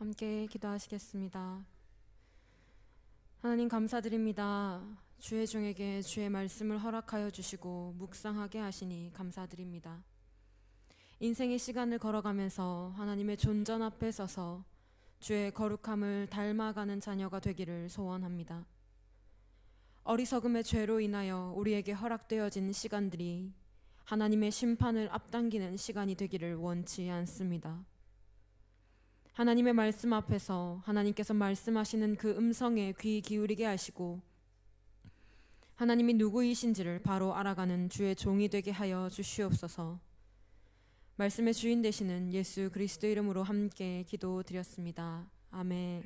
함께 기도하시겠습니다. 하나님 감사드립니다. 주의 종에게 주의 말씀을 허락하여 주시고 묵상하게 하시니 감사드립니다. 인생의 시간을 걸어가면서 하나님의 존전 앞에 서서 주의 거룩함을 닮아가는 자녀가 되기를 소원합니다. 어리석음의 죄로 인하여 우리에게 허락되어진 시간들이 하나님의 심판을 앞당기는 시간이 되기를 원치 않습니다. 하나님의 말씀 앞에서 하나님께서 말씀하시는 그 음성에 귀 기울이게 하시고 하나님이 누구이신지를 바로 알아가는 주의 종이 되게 하여 주시옵소서. 말씀의 주인 되시는 예수 그리스도 이름으로 함께 기도드렸습니다. 아멘.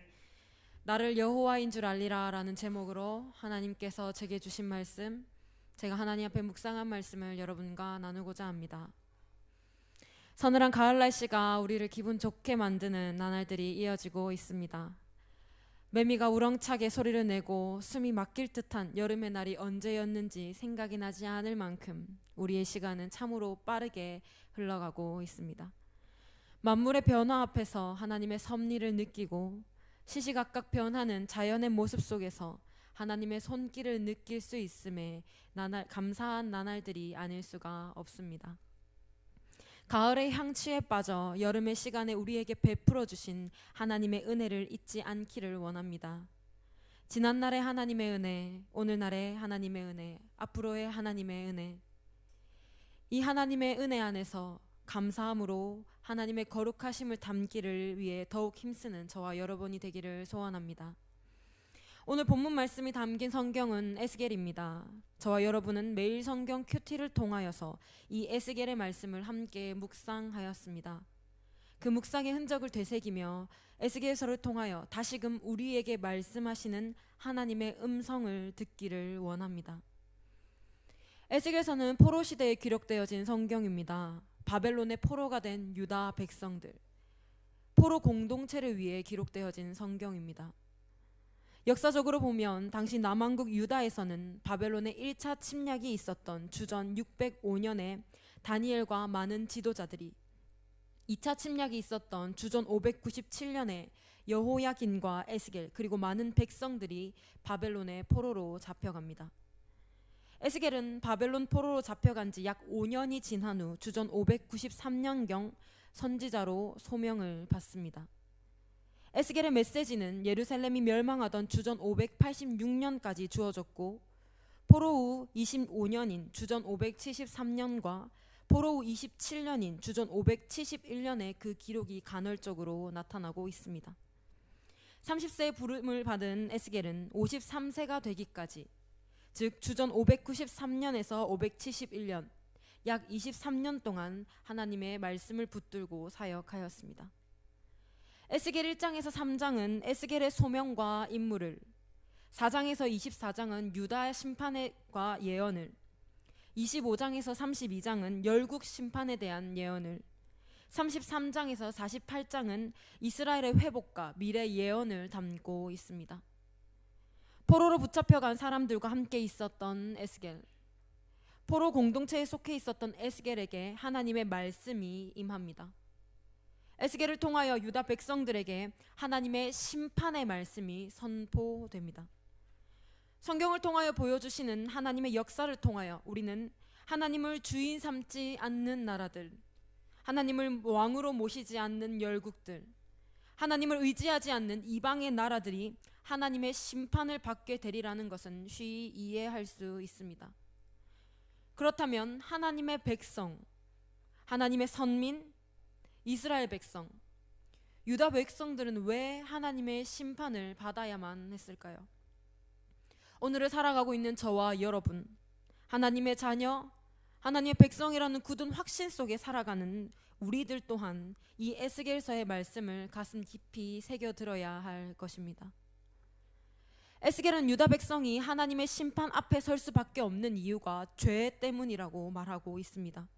나를 여호와인 줄 알리라 라는 제목으로 하나님께서 제게 주신 말씀, 제가 하나님 앞에 묵상한 말씀을 여러분과 나누고자 합니다. 서늘한 가을 날씨가 우리를 기분 좋게 만드는 나날들이 이어지고 있습니다. 매미가 우렁차게 소리를 내고 숨이 막힐 듯한 여름의 날이 언제였는지 생각이 나지 않을 만큼 우리의 시간은 참으로 빠르게 흘러가고 있습니다. 만물의 변화 앞에서 하나님의 섭리를 느끼고 시시각각 변하는 자연의 모습 속에서 하나님의 손길을 느낄 수 있음에 감사한 나날들이 아닐 수가 없습니다. 가을의 향취에 빠져 여름의 시간에 우리에게 베풀어 주신 하나님의 은혜를 잊지 않기를 원합니다. 지난날의 하나님의 은혜, 오늘날의 하나님의 은혜, 앞으로의 하나님의 은혜, 이 하나님의 은혜 안에서 감사함으로 하나님의 거룩하심을 담기를 위해 더욱 힘쓰는 저와 여러분이 되기를 소원합니다. 오늘 본문 말씀이 담긴 성경은 에스겔입니다. 저와 여러분은 매일 성경 큐티를 통하여서 이 에스겔의 말씀을 함께 묵상하였습니다. 그 묵상의 흔적을 되새기며 에스겔서를 통하여 다시금 우리에게 말씀하시는 하나님의 음성을 듣기를 원합니다. 에스겔서는 포로 시대에 기록되어진 성경입니다. 바벨론의 포로가 된 유다 백성들, 포로 공동체를 위해 기록되어진 성경입니다. 역사적으로 보면 당시 남왕국 유다에서는 바벨론의 1차 침략이 있었던 주전 605년에 다니엘과 많은 지도자들이, 2차 침략이 있었던 주전 597년에 여호야긴과 에스겔 그리고 많은 백성들이 바벨론의 포로로 잡혀갑니다. 에스겔은 바벨론 포로로 잡혀간 지 약 5년이 지난 후 주전 593년경 선지자로 소명을 받습니다. 에스겔의 메시지는 예루살렘이 멸망하던 주전 586년까지 주어졌고 포로 후 25년인 주전 573년과 포로 후 27년인 주전 571년에 그 기록이 간헐적으로 나타나고 있습니다. 30세의 부름을 받은 에스겔은 53세가 되기까지, 즉 주전 593년에서 571년, 약 23년 동안 하나님의 말씀을 붙들고 사역하였습니다. 에스겔 1장에서 3장은 에스겔의 소명과 임무를, 4장에서 24장은 유다의 심판과 예언을, 25장에서 32장은 열국 심판에 대한 예언을, 33장에서 48장은 이스라엘의 회복과 미래 예언을 담고 있습니다. 포로로 붙잡혀간 사람들과 함께 있었던 에스겔, 포로 공동체에 속해 있었던 에스겔에게 하나님의 말씀이 임합니다. 에스겔을 통하여 유다 백성들에게 하나님의 심판의 말씀이 선포됩니다. 성경을 통하여 보여주시는 하나님의 역사를 통하여 우리는 하나님을 주인 삼지 않는 나라들, 하나님을 왕으로 모시지 않는 열국들, 하나님을 의지하지 않는 이방의 나라들이 하나님의 심판을 받게 되리라는 것은 쉬이 이해할 수 있습니다. 그렇다면 하나님의 백성, 하나님의 선민, 이스라엘 백성, 유다 백성들은 왜 하나님의 심판을 받아야만 했을까요? 오늘을 살아가고 있는 저와 여러분, 하나님의 자녀, 하나님의 백성이라는 굳은 확신 속에 살아가는 우리들 또한 이 에스겔서의 말씀을 가슴 깊이 새겨들어야 할 것입니다. 에스겔은 유다 백성이 하나님의 심판 앞에 설 수밖에 없는 이유가 죄 때문이라고 말하고 있습니다.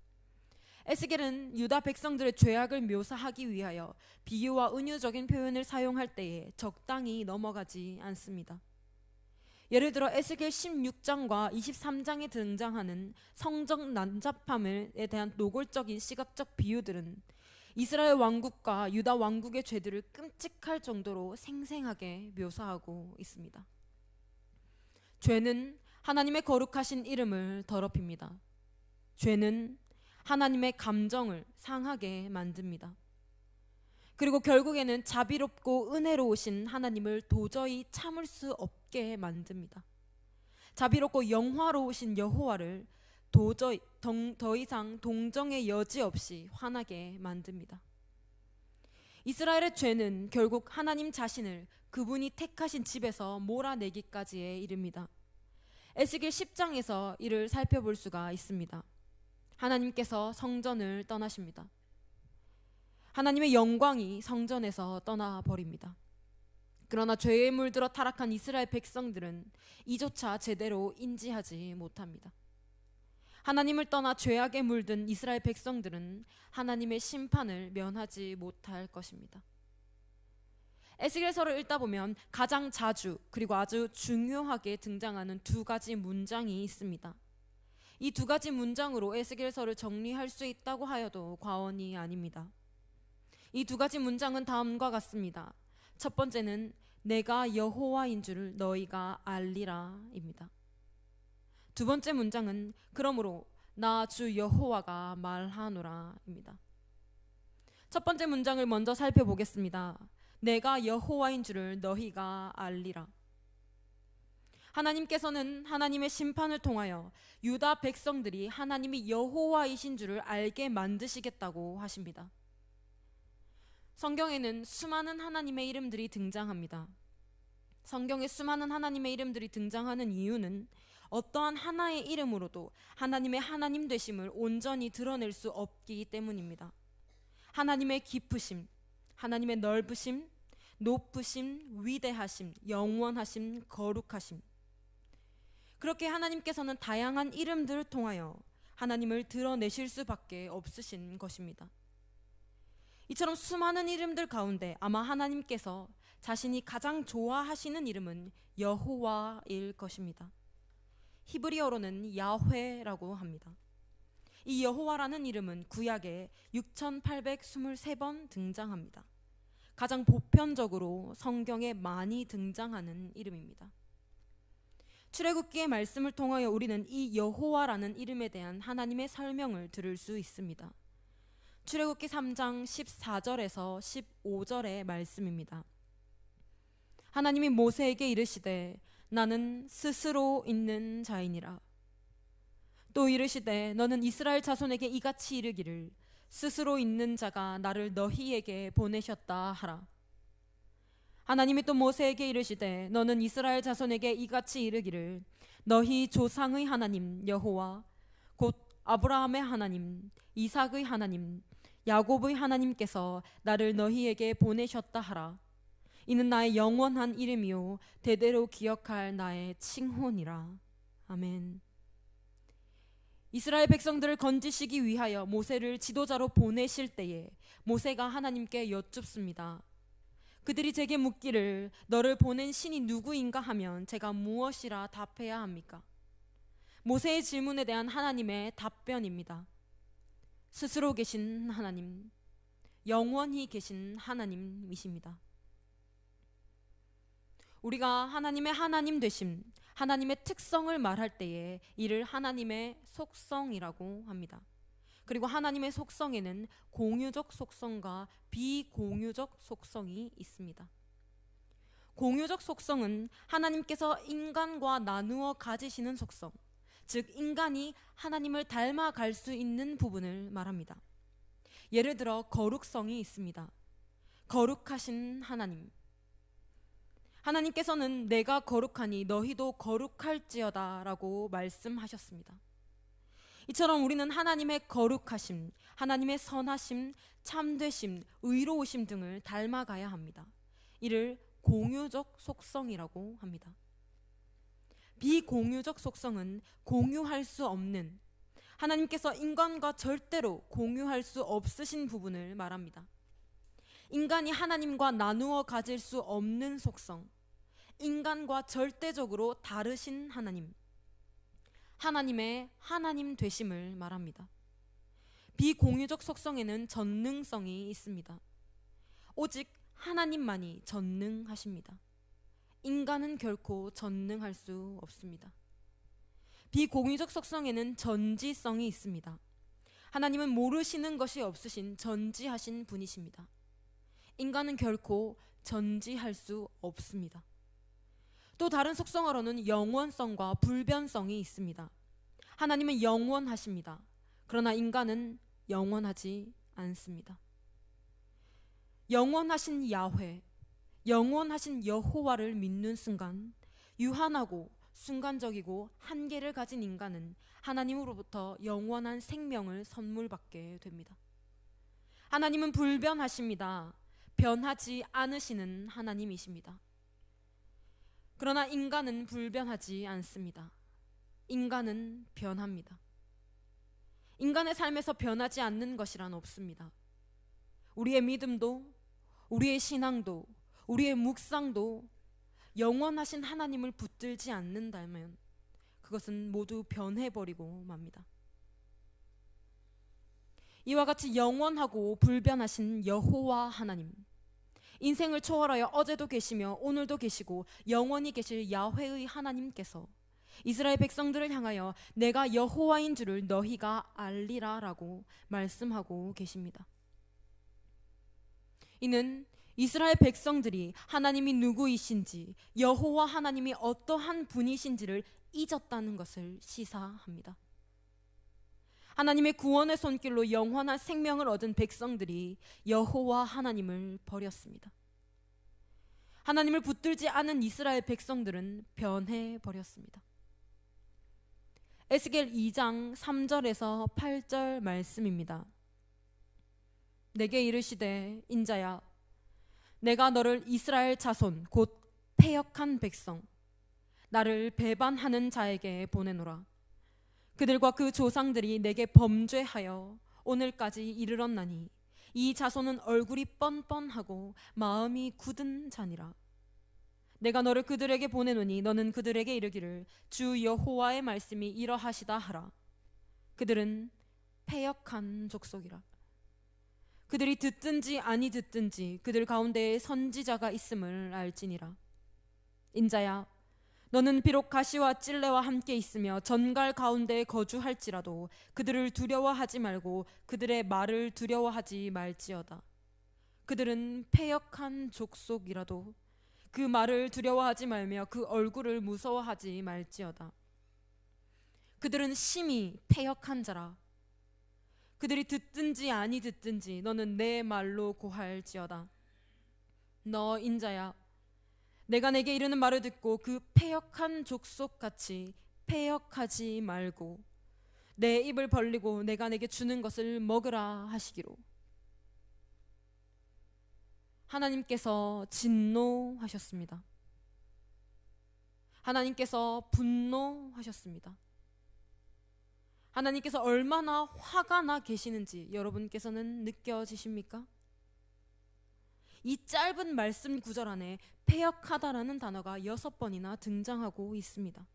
에스겔은 유다 백성들의 죄악을 묘사하기 위하여 비유와 은유적인 표현을 사용할 때에 적당히 넘어가지 않습니다. 예를 들어 에스겔 16장과 23장에 등장하는 성적 난잡함에 대한 노골적인 시각적 비유들은 이스라엘 왕국과 유다 왕국의 죄들을 끔찍할 정도로 생생하게 묘사하고 있습니다. 죄는 하나님의 거룩하신 이름을 더럽힙니다. 죄는 하나님의 감정을 상하게 만듭니다. 그리고 결국에는 자비롭고 은혜로우신 하나님을 도저히 참을 수 없게 만듭니다. 자비롭고 영화로우신 여호와를 도저히 더 이상 동정의 여지 없이 화나게 만듭니다. 이스라엘의 죄는 결국 하나님 자신을 그분이 택하신 집에서 몰아내기까지에 이릅니다. 에스겔 10장에서 이를 살펴볼 수가 있습니다. 하나님께서 성전을 떠나십니다. 하나님의 영광이 성전에서 떠나버립니다. 그러나 죄에 물들어 타락한 이스라엘 백성들은 이조차 제대로 인지하지 못합니다. 하나님을 떠나 죄악에 물든 이스라엘 백성들은 하나님의 심판을 면하지 못할 것입니다. 에스겔서를 읽다 보면 가장 자주 그리고 아주 중요하게 등장하는 두 가지 문장이 있습니다. 이 두 가지 문장으로 에스겔서를 정리할 수 있다고 하여도 과언이 아닙니다. 이 두 가지 문장은 다음과 같습니다. 첫 번째는 내가 여호와인 줄 너희가 알리라입니다. 두 번째 문장은 그러므로 나 주 여호와가 말하노라입니다. 첫 번째 문장을 먼저 살펴보겠습니다. 내가 여호와인 줄을 너희가 알리라. 하나님께서는 하나님의 심판을 통하여 유다 백성들이 하나님이 여호와이신 줄을 알게 만드시겠다고 하십니다. 성경에는 수많은 하나님의 이름들이 등장합니다. 성경에 수많은 하나님의 이름들이 등장하는 이유는 어떠한 하나의 이름으로도 하나님의 하나님 되심을 온전히 드러낼 수 없기 때문입니다. 하나님의 깊으심, 하나님의 넓으심, 높으심, 위대하심, 영원하심, 거룩하심. 그렇게 하나님께서는 다양한 이름들을 통하여 하나님을 드러내실 수밖에 없으신 것입니다. 이처럼 수많은 이름들 가운데 아마 하나님께서 자신이 가장 좋아하시는 이름은 여호와일 것입니다. 히브리어로는 야훼라고 합니다. 이 여호와라는 이름은 구약에 6823번 등장합니다. 가장 보편적으로 성경에 많이 등장하는 이름입니다. 출애굽기의 말씀을 통하여 우리는 이 여호와라는 이름에 대한 하나님의 설명을 들을 수 있습니다. 출애굽기 3장 14절에서 15절의 말씀입니다. 하나님이 모세에게 이르시되 나는 스스로 있는 자이니라. 또 이르시되 너는 이스라엘 자손에게 이같이 이르기를 스스로 있는 자가 나를 너희에게 보내셨다 하라. 하나님이 또 모세에게 이르시되 너는 이스라엘 자손에게 이같이 이르기를 너희 조상의 하나님 여호와 곧 아브라함의 하나님 이삭의 하나님 야곱의 하나님께서 나를 너희에게 보내셨다 하라. 이는 나의 영원한 이름이요 대대로 기억할 나의 칭호니라. 아멘. 이스라엘 백성들을 건지시기 위하여 모세를 지도자로 보내실 때에 모세가 하나님께 여쭙습니다. 그들이 제게 묻기를 너를 보낸 신이 누구인가 하면 제가 무엇이라 답해야 합니까? 모세의 질문에 대한 하나님의 답변입니다. 스스로 계신 하나님, 영원히 계신 하나님이십니다. 우리가 하나님의 하나님 되심, 하나님의 특성을 말할 때에 이를 하나님의 속성이라고 합니다. 그리고 하나님의 속성에는 공유적 속성과 비공유적 속성이 있습니다. 공유적 속성은 하나님께서 인간과 나누어 가지시는 속성, 즉 인간이 하나님을 닮아갈 수 있는 부분을 말합니다. 예를 들어 거룩성이 있습니다. 거룩하신 하나님, 하나님께서는 내가 거룩하니 너희도 거룩할지어다 라고 말씀하셨습니다. 이처럼 우리는 하나님의 거룩하심, 하나님의 선하심, 참되심, 의로우심 등을 닮아가야 합니다. 이를 공유적 속성이라고 합니다. 비공유적 속성은 공유할 수 없는, 하나님께서 인간과 절대로 공유할 수 없으신 부분을 말합니다. 인간이 하나님과 나누어 가질 수 없는 속성, 인간과 절대적으로 다르신 하나님, 하나님의 하나님 되심을 말합니다. 비공유적 속성에는 전능성이 있습니다. 오직 하나님만이 전능하십니다. 인간은 결코 전능할 수 없습니다. 비공유적 속성에는 전지성이 있습니다. 하나님은 모르시는 것이 없으신 전지하신 분이십니다. 인간은 결코 전지할 수 없습니다. 또 다른 속성어로는 영원성과 불변성이 있습니다. 하나님은 영원하십니다. 그러나 인간은 영원하지 않습니다. 영원하신 야훼, 영원하신 여호와를 믿는 순간 유한하고 순간적이고 한계를 가진 인간은 하나님으로부터 영원한 생명을 선물받게 됩니다. 하나님은 불변하십니다. 변하지 않으시는 하나님이십니다. 그러나 인간은 불변하지 않습니다. 인간은 변합니다. 인간의 삶에서 변하지 않는 것이란 없습니다. 우리의 믿음도, 우리의 신앙도, 우리의 묵상도 영원하신 하나님을 붙들지 않는다면 그것은 모두 변해버리고 맙니다. 이와 같이 영원하고 불변하신 여호와 하나님, 인생을 초월하여 어제도 계시며 오늘도 계시고 영원히 계실 야훼의 하나님께서 이스라엘 백성들을 향하여 내가 여호와인 줄을 너희가 알리라 라고 말씀하고 계십니다. 이는 이스라엘 백성들이 하나님이 누구이신지, 여호와 하나님이 어떠한 분이신지를 잊었다는 것을 시사합니다. 하나님의 구원의 손길로 영원한 생명을 얻은 백성들이 여호와 하나님을 버렸습니다. 하나님을 붙들지 않은 이스라엘 백성들은 변해버렸습니다. 에스겔 2장 3절에서 8절 말씀입니다. 내게 이르시되 인자야, 내가 너를 이스라엘 자손 곧 패역한 백성, 나를 배반하는 자에게 보내노라. 그들과 그 조상들이 내게 범죄하여 오늘까지 이르렀나니 이 자손은 얼굴이 뻔뻔하고 마음이 굳은 자니라. 내가 너를 그들에게 보내노니 너는 그들에게 이르기를 주 여호와의 말씀이 이러하시다 하라. 그들은 패역한 족속이라. 그들이 듣든지 아니 듣든지 그들 가운데에 선지자가 있음을 알지니라. 인자야, 너는 비록 가시와 찔레와 함께 있으며 전갈 가운데 거주할지라도 그들을 두려워하지 말고 그들의 말을 두려워하지 말지어다. 그들은 패역한 족속이라도 그 말을 두려워하지 말며 그 얼굴을 무서워하지 말지어다. 그들은 심히 패역한 자라. 그들이 듣든지 아니 듣든지 너는 내 말로 고할지어다. 너 인자야, 내가 내게 이르는 말을 듣고 그 패역한 족속같이 패역하지 말고 내 입을 벌리고 내가 내게 주는 것을 먹으라 하시기로. 하나님께서 진노하셨습니다. 하나님께서 분노하셨습니다. 하나님께서 얼마나 화가 나 계시는지 여러분께서는 느껴지십니까? 이 짧은 말씀 구절 안에 패역하다라는 단어가 6번이나 등장하고 있습니다.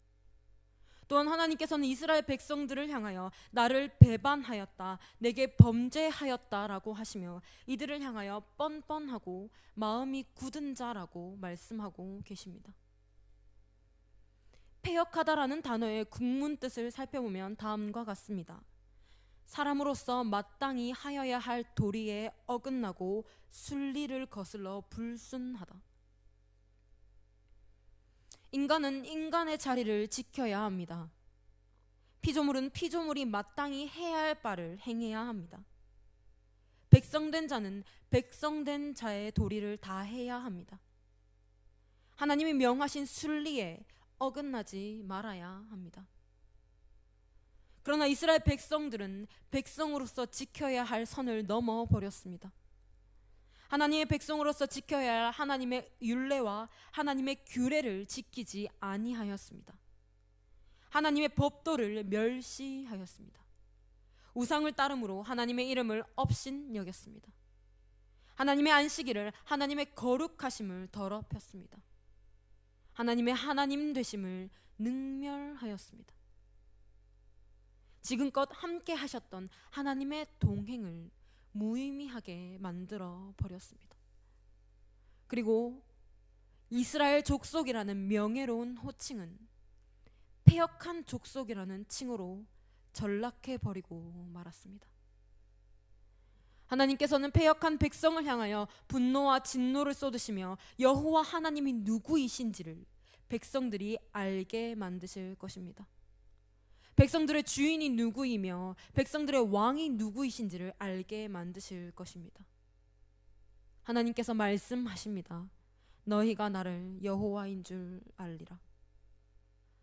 또한 하나님께서는 이스라엘 백성들을 향하여 나를 배반하였다, 내게 범죄하였다라고 하시며 이들을 향하여 뻔뻔하고 마음이 굳은 자라고 말씀하고 계십니다. 패역하다라는 단어의 국문 뜻을 살펴보면 다음과 같습니다. 사람으로서 마땅히 하여야 할 도리에 어긋나고 순리를 거슬러 불순하다. 인간은 인간의 자리를 지켜야 합니다. 피조물은 피조물이 마땅히 해야 할 바를 행해야 합니다. 백성된 자는 백성된 자의 도리를 다 해야 합니다. 하나님이 명하신 순리에 어긋나지 말아야 합니다. 그러나 이스라엘 백성들은 백성으로서 지켜야 할 선을 넘어버렸습니다. 하나님의 백성으로서 지켜야 할 하나님의 율례와 하나님의 규례를 지키지 아니하였습니다. 하나님의 법도를 멸시하였습니다. 우상을 따름으로 하나님의 이름을 업신여겼습니다. 하나님의 안식일을 하나님의 거룩하심을 더럽혔습니다. 하나님의 하나님 되심을 능멸하였습니다. 지금껏 함께 하셨던 하나님의 동행을 무의미하게 만들어 버렸습니다. 그리고 이스라엘 족속이라는 명예로운 호칭은 패역한 족속이라는 칭호로 전락해 버리고 말았습니다. 하나님께서는 패역한 백성을 향하여 분노와 진노를 쏟으시며 여호와 하나님이 누구이신지를 백성들이 알게 만드실 것입니다. 백성들의 주인이 누구이며 백성들의 왕이 누구이신지를 알게 만드실 것입니다. 하나님께서 말씀하십니다. 너희가 나를 여호와인 줄 알리라.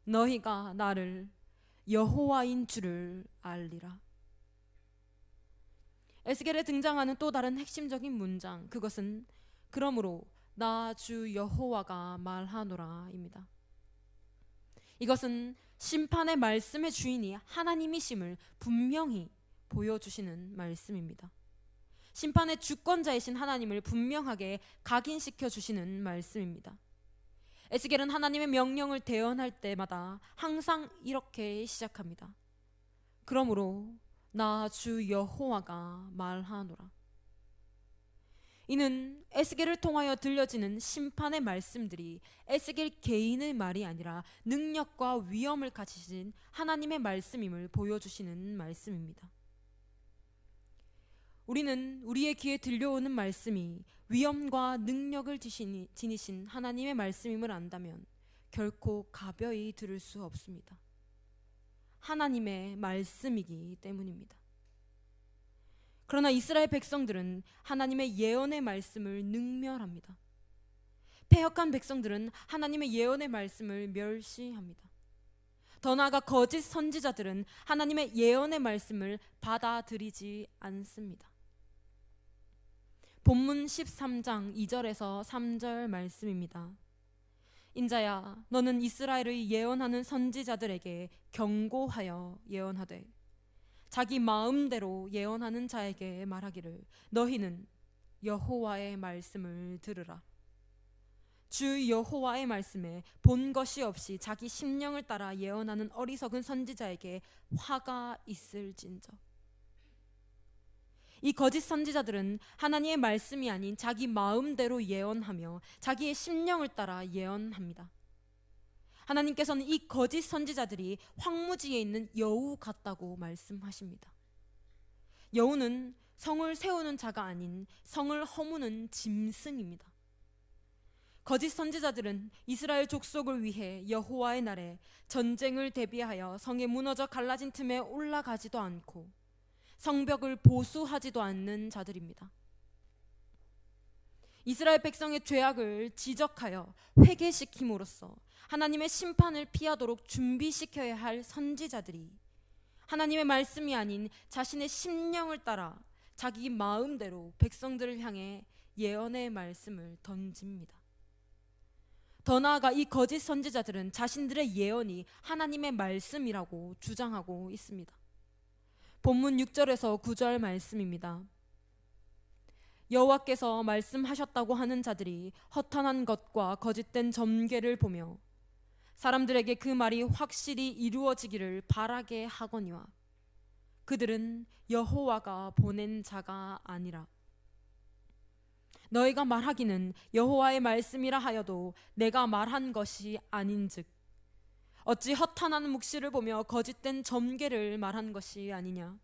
너희가 나를 여호와인 줄을 알리라. 에스겔에 등장하는 또 다른 핵심적인 문장, 그것은 그러므로 나 주 여호와가 말하노라입니다. 이것은 심판의 말씀의 주인이 하나님이심을 분명히 보여주시는 말씀입니다. 심판의 주권자이신 하나님을 분명하게 각인시켜 주시는 말씀입니다. 에스겔은 하나님의 명령을 대언할 때마다 항상 이렇게 시작합니다. 그러므로 나 주 여호와가 말하노라. 이는 에스겔을 통하여 들려지는 심판의 말씀들이 에스겔 개인의 말이 아니라 능력과 위엄을 가지신 하나님의 말씀임을 보여주시는 말씀입니다. 우리는 우리의 귀에 들려오는 말씀이 위엄과 능력을 지니신 하나님의 말씀임을 안다면 결코 가벼이 들을 수 없습니다. 하나님의 말씀이기 때문입니다. 그러나 이스라엘 백성들은 하나님의 예언의 말씀을 능멸합니다. 패역한 백성들은 하나님의 예언의 말씀을 멸시합니다. 더 나아가 거짓 선지자들은 하나님의 예언의 말씀을 받아들이지 않습니다. 본문 13장 2절에서 3절 말씀입니다. 인자야, 너는 이스라엘의 예언하는 선지자들에게 경고하여 예언하되 자기 마음대로 예언하는 자에게 말하기를 너희는 여호와의 말씀을 들으라. 주 여호와의 말씀에 본 것이 없이 자기 심령을 따라 예언하는 어리석은 선지자에게 화가 있을진저. 이 거짓 선지자들은 하나님의 말씀이 아닌 자기 마음대로 예언하며 자기의 심령을 따라 예언합니다. 하나님께서는 이 거짓 선지자들이 황무지에 있는 여우 같다고 말씀하십니다. 여우는 성을 세우는 자가 아닌 성을 허무는 짐승입니다. 거짓 선지자들은 이스라엘 족속을 위해 여호와의 날에 전쟁을 대비하여 성에 무너져 갈라진 틈에 올라가지도 않고 성벽을 보수하지도 않는 자들입니다. 이스라엘 백성의 죄악을 지적하여 회개시킴으로써 하나님의 심판을 피하도록 준비시켜야 할 선지자들이 하나님의 말씀이 아닌 자신의 심령을 따라 자기 마음대로 백성들을 향해 예언의 말씀을 던집니다. 더 나아가 이 거짓 선지자들은 자신들의 예언이 하나님의 말씀이라고 주장하고 있습니다. 본문 6절에서 9절 말씀입니다. 여호와께서 말씀하셨다고 하는 자들이 허탄한 것과 거짓된 점괘를 보며 사람들에게 그 말이 확실히 이루어지기를 바라게 하거니와 그들은 여호와가 보낸 자가 아니라. 너희가 말하기는 여호와의 말씀이라 하여도 내가 말한 것이 아닌즉 어찌 허탄한 묵시를 보며 거짓된 점괘를 말한 것이 아니냐.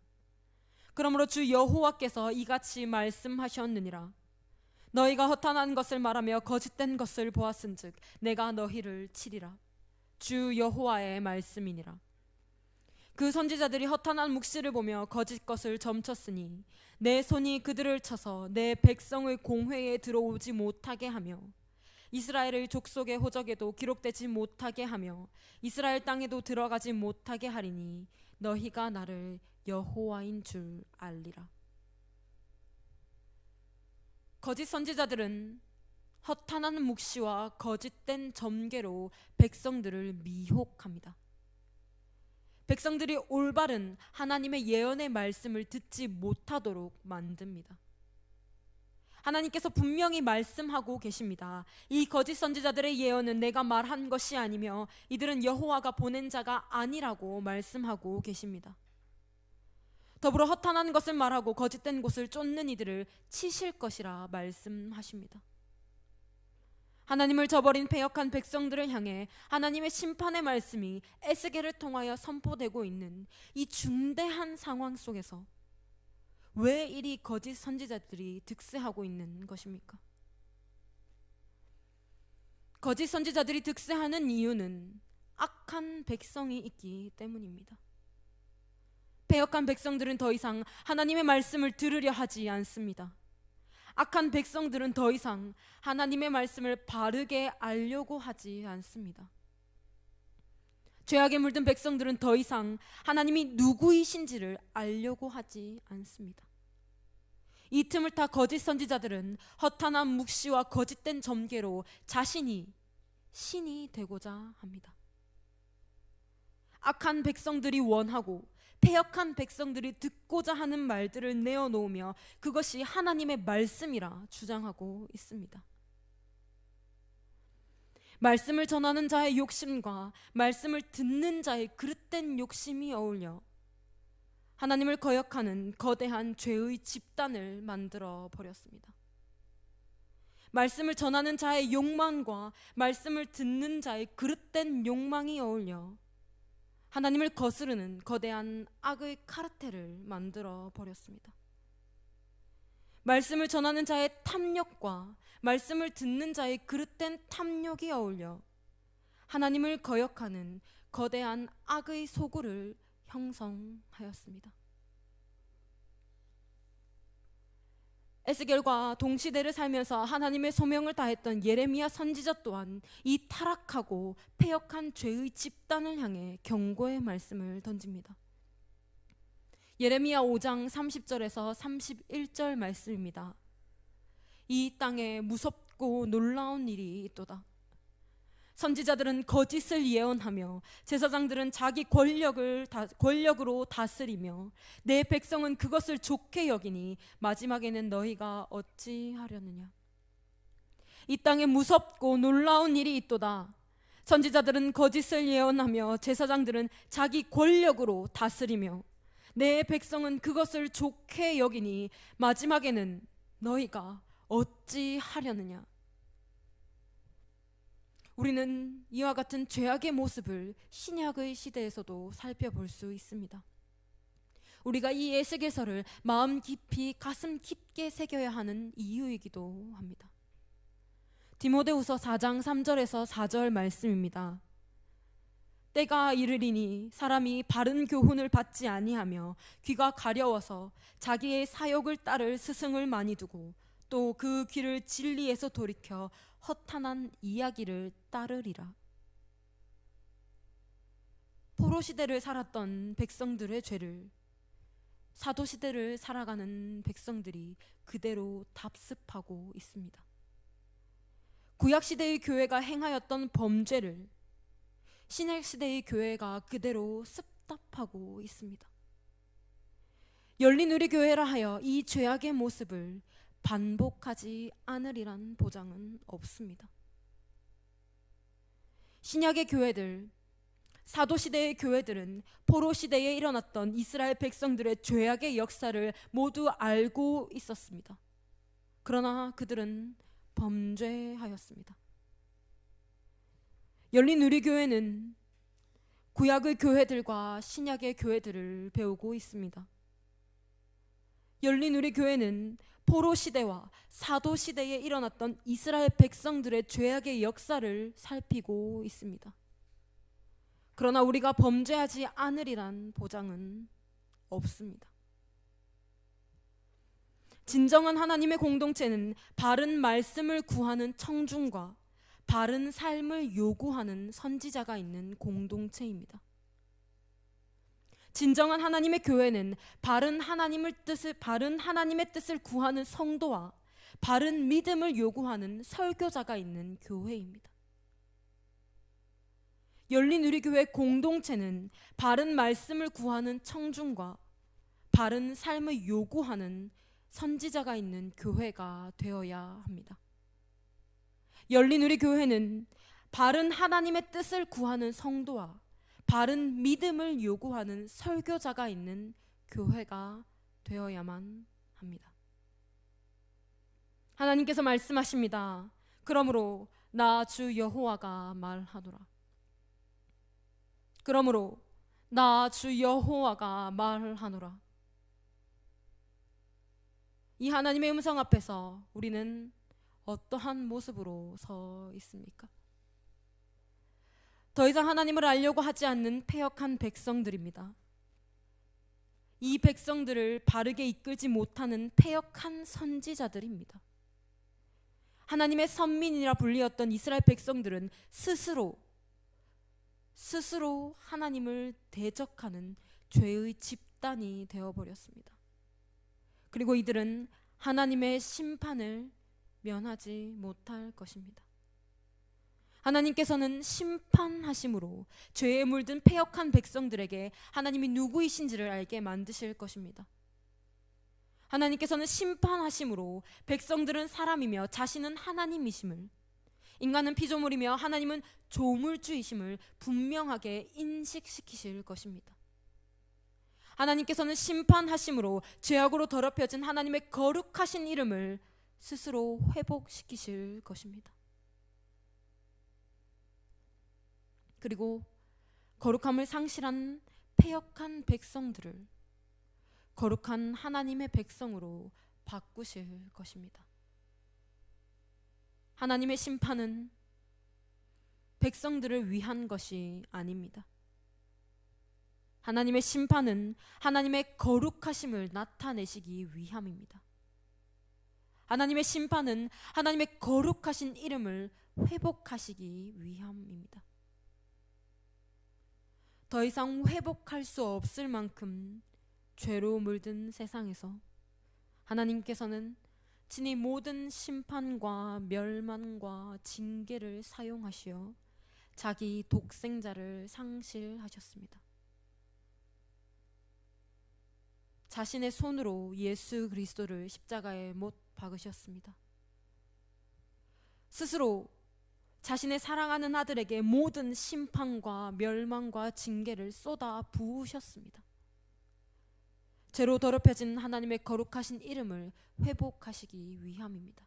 그러므로 주 여호와께서 이같이 말씀하셨느니라. 너희가 허탄한 것을 말하며 거짓된 것을 보았은즉 내가 너희를 치리라. 주 여호와의 말씀이니라. 그 선지자들이 허탄한 묵시를 보며 거짓 것을 점쳤으니 내 손이 그들을 쳐서 내 백성의 공회에 들어오지 못하게 하며 이스라엘의 족속의 호적에도 기록되지 못하게 하며 이스라엘 땅에도 들어가지 못하게 하리니 너희가 나를 여호와인 줄 알리라. 거짓 선지자들은 허탄한 묵시와 거짓된 점괘로 백성들을 미혹합니다. 백성들이 올바른 하나님의 예언의 말씀을 듣지 못하도록 만듭니다. 하나님께서 분명히 말씀하고 계십니다. 이 거짓 선지자들의 예언은 내가 말한 것이 아니며 이들은 여호와가 보낸 자가 아니라고 말씀하고 계십니다. 더불어 허탄한 것을 말하고 거짓된 곳을 쫓는 이들을 치실 것이라 말씀하십니다. 하나님을 저버린 패역한 백성들을 향해 하나님의 심판의 말씀이 에스겔을 통하여 선포되고 있는 이 중대한 상황 속에서 왜 이리 거짓 선지자들이 득세하고 있는 것입니까? 거짓 선지자들이 득세하는 이유는 악한 백성이 있기 때문입니다. 패역한 백성들은 더 이상 하나님의 말씀을 들으려 하지 않습니다. 악한 백성들은 더 이상 하나님의 말씀을 바르게 알려고 하지 않습니다. 죄악에 물든 백성들은 더 이상 하나님이 누구이신지를 알려고 하지 않습니다. 이 틈을 타 거짓 선지자들은 허탄한 묵시와 거짓된 점괘로 자신이 신이 되고자 합니다. 악한 백성들이 원하고 패역한 백성들이 듣고자 하는 말들을 내어놓으며 그것이 하나님의 말씀이라 주장하고 있습니다. 말씀을 전하는 자의 욕심과 말씀을 듣는 자의 그릇된 욕심이 어울려 하나님을 거역하는 거대한 죄의 집단을 만들어 버렸습니다. 말씀을 전하는 자의 욕망과 말씀을 듣는 자의 그릇된 욕망이 어울려 하나님을 거스르는 거대한 악의 카르텔을 만들어 버렸습니다. 말씀을 전하는 자의 탐욕과 말씀을 듣는 자의 그릇된 탐욕이 어울려 하나님을 거역하는 거대한 악의 소굴을 형성하였습니다. 에스겔과 동시대를 살면서 하나님의 소명을 다했던 예레미야 선지자 또한 이 타락하고 패역한 죄의 집단을 향해 경고의 말씀을 던집니다. 예레미야 5장 30절에서 31절 말씀입니다. 이 땅에 무섭고 놀라운 일이 있도다. 선지자들은 거짓을 예언하며 제사장들은 자기 권력으로 다스리며 내 백성은 그것을 좋게 여기니 마지막에는 너희가 어찌하려느냐. 이 땅에 무섭고 놀라운 일이 있도다. 선지자들은 거짓을 예언하며 제사장들은 자기 권력으로 다스리며 내 백성은 그것을 좋게 여기니 마지막에는 너희가 어찌하려느냐. 우리는 이와 같은 죄악의 모습을 신약의 시대에서도 살펴볼 수 있습니다. 우리가 이 에스겔서를 마음 깊이 가슴 깊게 새겨야 하는 이유이기도 합니다. 디모데후서 4장 3절에서 4절 말씀입니다. 때가 이르리니 사람이 바른 교훈을 받지 아니하며 귀가 가려워서 자기의 사욕을 따를 스승을 많이 두고 또 그 귀를 진리에서 돌이켜 허탄한 이야기를 따르리라. 포로 시대를 살았던 백성들의 죄를 사도 시대를 살아가는 백성들이 그대로 답습하고 있습니다. 구약 시대의 교회가 행하였던 범죄를 신약 시대의 교회가 그대로 습답하고 있습니다. 열린 우리 교회라 하여 이 죄악의 모습을 반복하지 않으리란 보장은 없습니다. 신약의 교회들, 사도시대의 교회들은 포로시대에 일어났던 이스라엘 백성들의 죄악의 역사를 모두 알고 있었습니다. 그러나 그들은 범죄하였습니다. 열린 우리 교회는 구약의 교회들과 신약의 교회들을 배우고 있습니다. 열린 우리 교회는 포로 시대와 사도 시대에 일어났던 이스라엘 백성들의 죄악의 역사를 살피고 있습니다. 그러나 우리가 범죄하지 않으리란 보장은 없습니다. 진정한 하나님의 공동체는 바른 말씀을 구하는 청중과 바른 삶을 요구하는 선지자가 있는 공동체입니다. 진정한 하나님의 교회는 바른 하나님의 뜻을 구하는 성도와 바른 믿음을 요구하는 설교자가 있는 교회입니다. 열린 우리 교회 공동체는 바른 말씀을 구하는 청중과 바른 삶을 요구하는 선지자가 있는 교회가 되어야 합니다. 열린 우리 교회는 바른 하나님의 뜻을 구하는 성도와 바른 믿음을 요구하는 설교자가 있는 교회가 되어야만 합니다. 하나님께서 말씀하십니다. 그러므로 나 주 여호와가 말하노라. 그러므로 나 주 여호와가 말하노라. 이 하나님의 음성 앞에서 우리는 어떠한 모습으로 서 있습니까? 더 이상 하나님을 알려고 하지 않는 패역한 백성들입니다. 이 백성들을 바르게 이끌지 못하는 패역한 선지자들입니다. 하나님의 선민이라 불리었던 이스라엘 백성들은 스스로 하나님을 대적하는 죄의 집단이 되어버렸습니다. 그리고 이들은 하나님의 심판을 면하지 못할 것입니다. 하나님께서는 심판하심으로 죄에 물든 패역한 백성들에게 하나님이 누구이신지를 알게 만드실 것입니다. 하나님께서는 심판하심으로 백성들은 사람이며 자신은 하나님이심을, 인간은 피조물이며 하나님은 조물주이심을 분명하게 인식시키실 것입니다. 하나님께서는 심판하심으로 죄악으로 더럽혀진 하나님의 거룩하신 이름을 스스로 회복시키실 것입니다. 그리고 거룩함을 상실한 패역한 백성들을 거룩한 하나님의 백성으로 바꾸실 것입니다. 하나님의 심판은 백성들을 위한 것이 아닙니다. 하나님의 심판은 하나님의 거룩하심을 나타내시기 위함입니다. 하나님의 심판은 하나님의 거룩하신 이름을 회복하시기 위함입니다. 더 이상 회복할 수 없을 만큼 죄로 물든 세상에서 하나님께서는 친히 모든 심판과 멸망과 징계를 사용하시어 자기 독생자를 상실하셨습니다. 자신의 손으로 예수 그리스도를 십자가에 못 박으셨습니다. 스스로 자신의 사랑하는 아들에게 모든 심판과 멸망과 징계를 쏟아 부으셨습니다. 죄로 더럽혀진 하나님의 거룩하신 이름을 회복하시기 위함입니다.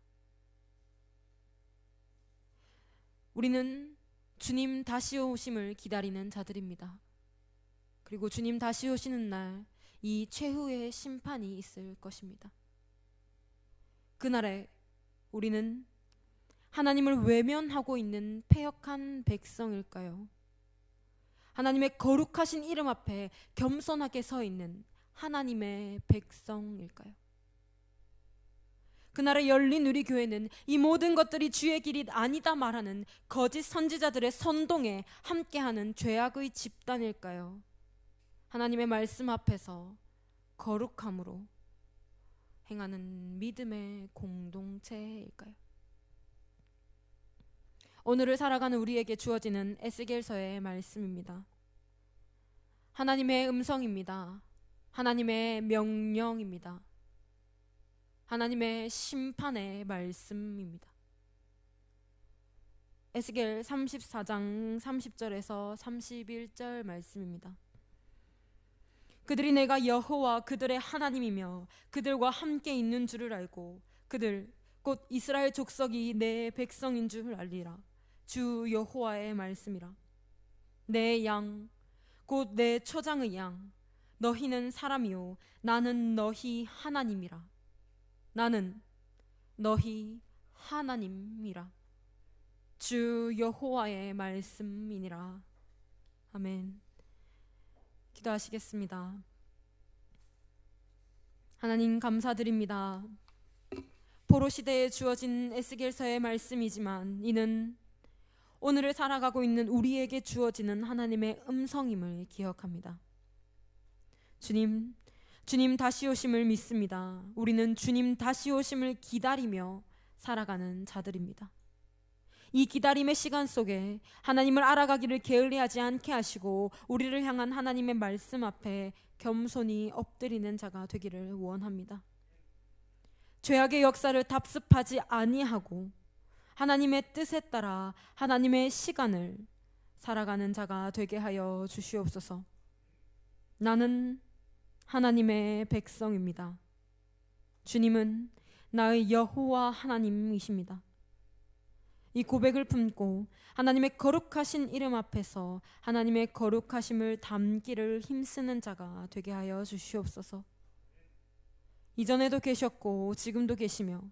우리는 주님 다시 오심을 기다리는 자들입니다. 그리고 주님 다시 오시는 날 이 최후의 심판이 있을 것입니다. 그날에 우리는 하나님을 외면하고 있는 패역한 백성일까요? 하나님의 거룩하신 이름 앞에 겸손하게 서 있는 하나님의 백성일까요? 그날에 열린 우리 교회는 이 모든 것들이 주의 길이 아니다 말하는 거짓 선지자들의 선동에 함께하는 죄악의 집단일까요? 하나님의 말씀 앞에서 거룩함으로 행하는 믿음의 공동체일까요? 오늘을 살아가는 우리에게 주어지는 에스겔서의 말씀입니다. 하나님의 음성입니다. 하나님의 명령입니다. 하나님의 심판의 말씀입니다. 에스겔 34장 30절에서 31절 말씀입니다. 그들이 내가 여호와 그들의 하나님이며 그들과 함께 있는 줄을 알고 그들 곧 이스라엘 족속이 내 백성인 줄 알리라. 주 여호와의 말씀이라. 내 양 곧 내 초장의 양 너희는 사람이요 나는 너희 하나님이라. 나는 너희 하나님이라. 주 여호와의 말씀이니라. 아멘. 기도하시겠습니다. 하나님 감사드립니다. 포로 시대에 주어진 에스겔서의 말씀이지만 이는 오늘을 살아가고 있는 우리에게 주어지는 하나님의 음성임을 기억합니다. 주님 다시 오심을 믿습니다. 우리는 주님 다시 오심을 기다리며 살아가는 자들입니다. 이 기다림의 시간 속에 하나님을 알아가기를 게을리하지 않게 하시고 우리를 향한 하나님의 말씀 앞에 겸손히 엎드리는 자가 되기를 원합니다. 죄악의 역사를 답습하지 아니하고 하나님의 뜻에 따라 하나님의 시간을 살아가는 자가 되게 하여 주시옵소서. 나는 하나님의 백성입니다. 주님은 나의 여호와 하나님이십니다. 이 고백을 품고 하나님의 거룩하신 이름 앞에서 하나님의 거룩하심을 담기를 힘쓰는 자가 되게 하여 주시옵소서. 이전에도 계셨고 지금도 계시며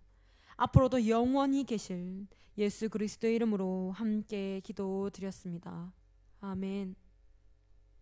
앞으로도 영원히 계실 예수 그리스도의 이름으로 함께 기도드렸습니다. 아멘.